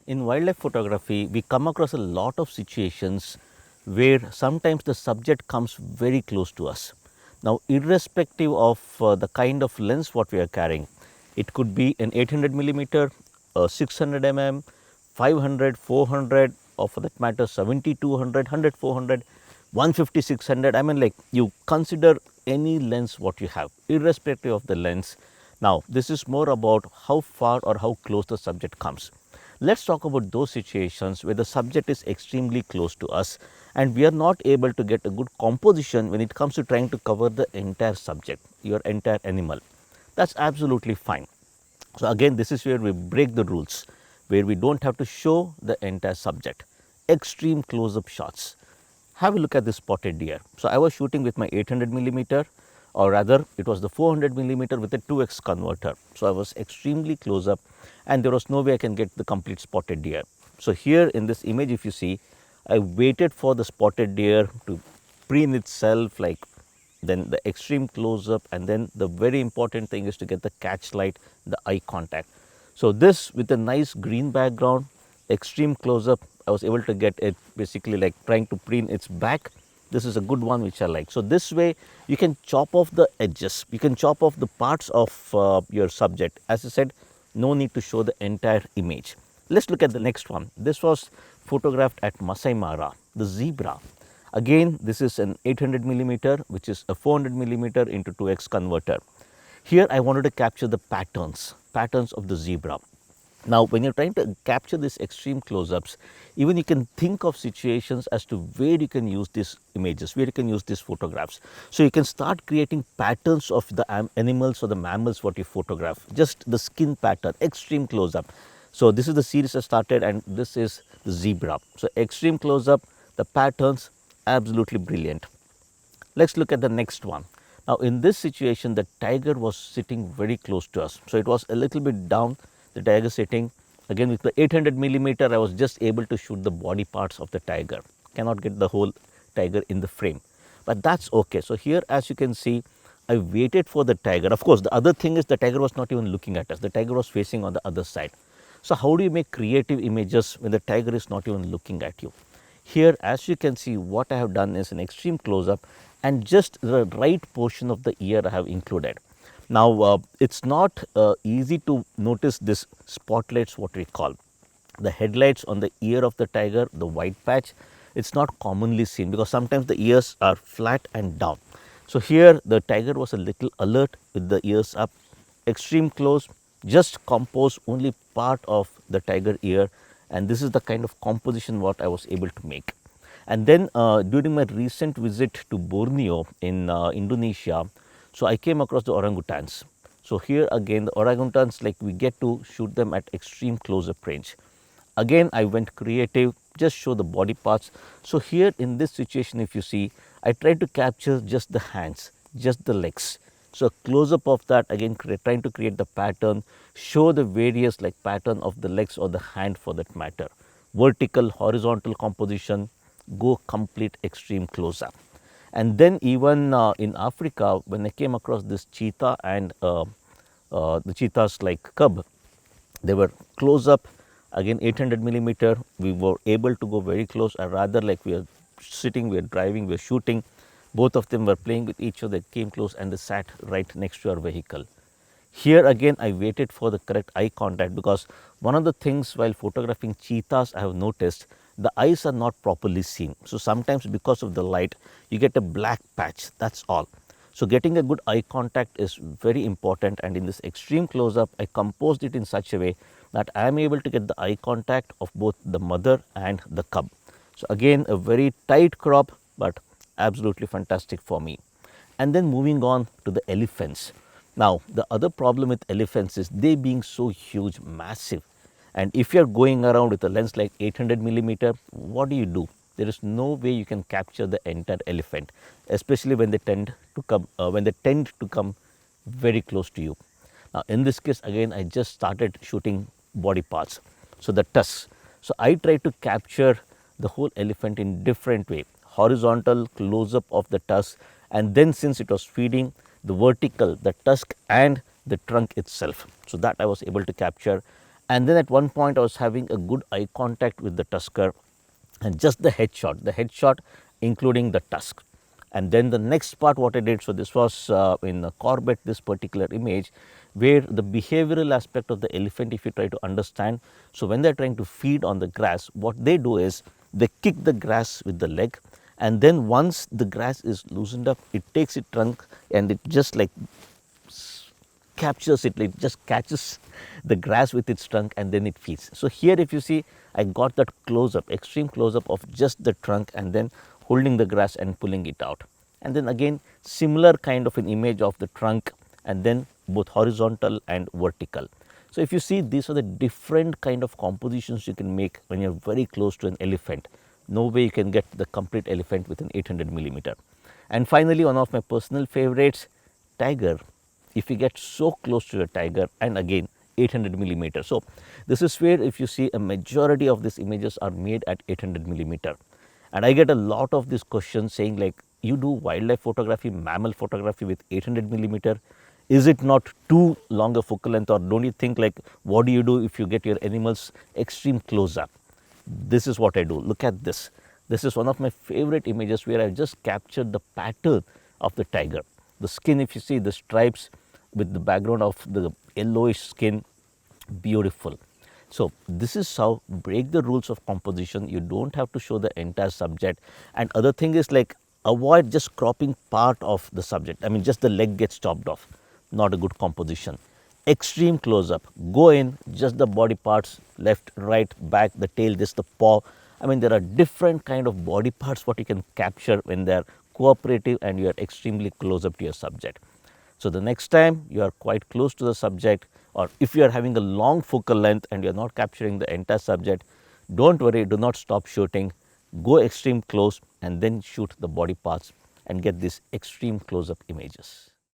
In wildlife photography, we come across a lot of situations where sometimes the subject comes very close to us. Now, irrespective of the kind of lens what we are carrying, it could be an 800 millimeter, 600 mm, 500, 400, or for that matter 70, 200, 100, 400, 150, 600. I mean, like, you consider any lens what you have, irrespective of the lens. Now, this is more about how far or how close the subject comes. Let's talk about those situations where the subject is extremely close to us and we are not able to get a good composition when it comes to trying to cover the entire subject, your entire animal. That's absolutely fine. So, again, this is where we break the rules, where we don't have to show the entire subject. Extreme close-up shots. Have a look at this spotted deer. So, I was shooting with my 800 millimeter, or rather it was the 400 millimeter with a 2x converter. So, I was extremely close up and there was no way I can get the complete spotted deer. So, here in this image if you see, I waited for the spotted deer to preen itself, like then the extreme close up, and then the very important thing is to get the catch light, the eye contact. So, this with a nice green background, extreme close up, I was able to get it basically like trying to preen its back. This is a good one which I like. So, this way you can chop off the edges, you can chop off the parts of your subject. As I said, no need to show the entire image. Let's look at the next one. This was photographed at Masai Mara, the zebra. Again, this is an 800 millimeter, which is a 400 millimeter into 2x converter. Here I wanted to capture the patterns of the zebra. Now, when you're trying to capture these extreme close-ups, even you can think of situations as to where you can use these images, where you can use these photographs. So, you can start creating patterns of the animals or the mammals what you photograph, just the skin pattern, extreme close-up. So, this is the series I started and this is the zebra. So, extreme close-up, the patterns, absolutely brilliant. Let's look at the next one. Now, in this situation, the tiger was sitting very close to us. So, it was a little bit down, the tiger sitting. Again, with the 800 millimeter, I was just able to shoot the body parts of the tiger. Cannot get the whole tiger in the frame, but that's okay. So, here as you can see, I waited for the tiger. Of course, the other thing is the tiger was not even looking at us. The tiger was facing on the other side. So, how do you make creative images when the tiger is not even looking at you? Here, as you can see, what I have done is an extreme close-up and just the right portion of the ear I have included. Now, it's not easy to notice this spotlights what we call. The headlights on the ear of the tiger, the white patch, it's not commonly seen because sometimes the ears are flat and down. So, here the tiger was a little alert with the ears up, extreme close, just compose only part of the tiger ear, and this is the kind of composition what I was able to make. And then during my recent visit to Borneo in Indonesia, so I came across the orangutans. So, here again the orangutans, like, we get to shoot them at extreme close up range. Again, I went creative, just show the body parts. So, here in this situation if you see, I tried to capture just the hands, just the legs. So, close up of that, again trying to create the pattern, show the various like pattern of the legs or the hand for that matter. Vertical, horizontal composition, go complete extreme close up. And then even in Africa, when I came across this cheetah and the cheetah's like cub, they were close up, again 800 millimeter. We were able to go very close, or rather, like, we are sitting, we are driving, we are shooting. Both of them were playing with each other, came close and they sat right next to our vehicle. Here again, I waited for the correct eye contact because one of the things while photographing cheetahs I have noticed, the eyes are not properly seen. So, sometimes because of the light, you get a black patch, that's all. So, getting a good eye contact is very important, and in this extreme close up, I composed it in such a way that I am able to get the eye contact of both the mother and the cub. So, again a very tight crop, but absolutely fantastic for me. And then moving on to the elephants. Now, the other problem with elephants is they being so huge, massive, and if you are going around with a lens like 800 millimeter, what do? There is no way you can capture the entire elephant, especially when they tend to come very close to you. Now, in this case, again I just started shooting body parts, so the tusks. So, I try to capture the whole elephant in different way, horizontal close up of the tusk, and then since it was feeding, the vertical, the tusk and the trunk itself. So, that I was able to capture, And then at one point I was having a good eye contact with the tusker and just the headshot including the tusk. And then the next part what I did, so this was in Corbett, this particular image, where the behavioral aspect of the elephant, if you try to understand, so when they are trying to feed on the grass, what they do is they kick the grass with the leg, and then once the grass is loosened up, it takes its trunk and it just like captures it, it just catches the grass with its trunk and then it feeds. So here if you see, I got that close up, extreme close up of just the trunk and then holding the grass and pulling it out. And then again similar kind of an image of the trunk and then both horizontal and vertical. So if you see, these are the different kind of compositions you can make when you are very close to an elephant. No way you can get the complete elephant with an 800 millimeter. And finally, one of my personal favorites, tiger. If you get so close to a tiger, and again 800 millimeter. So this is where if you see a majority of these images are made at 800 millimeter. And I get a lot of these questions saying like, you do wildlife photography, mammal photography with 800 millimeter. Is it not too long a focal length, or don't you think like, what do you do if you get your animals extreme close up? This is what I do. Look at this. This is one of my favorite images where I just captured the pattern of the tiger. The skin, if you see the stripes with the background of the yellowish skin, beautiful. So this is how break the rules of composition. You don't have to show the entire subject. And other thing is like, avoid just cropping part of the subject. I mean, just the leg gets chopped off. Not a good composition. Extreme close up, go in just the body parts, left, right, back, the tail, just the paw. I mean, there are different kind of body parts what you can capture when they are cooperative and you are extremely close up to your subject. So the next time you are quite close to the subject, or if you are having a long focal length and you are not capturing the entire subject, don't worry, do not stop shooting. Go extreme close and then shoot the body parts and get these extreme close up images.